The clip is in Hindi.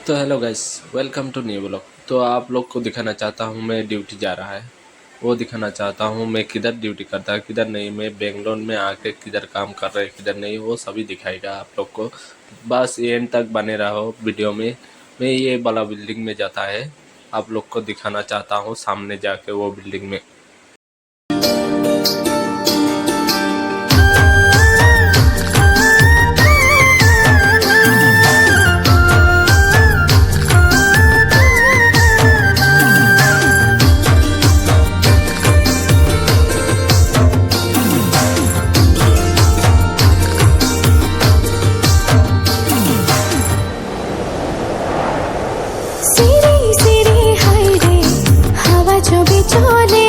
तो hello guys, welcome to new blog. तो आप लोग को दिखाना चाहता हूँ मैं ड्यूटी जा रहा है, वो दिखाना चाहता हूँ मैं किधर ड्यूटी करता है किधर नहीं, मैं बेंगलोर में आके किधर काम कर रहे किधर नहीं, वो सभी दिखाएगा आप लोग को। बस एंड तक बने रहो वीडियो में। मैं ये वाला बिल्डिंग में जाता है, आप लोग को दिखाना चाहता हूँ सामने जाके वो बिल्डिंग में। সিরি সিরি হায় রে হাওয়া ছবি চলে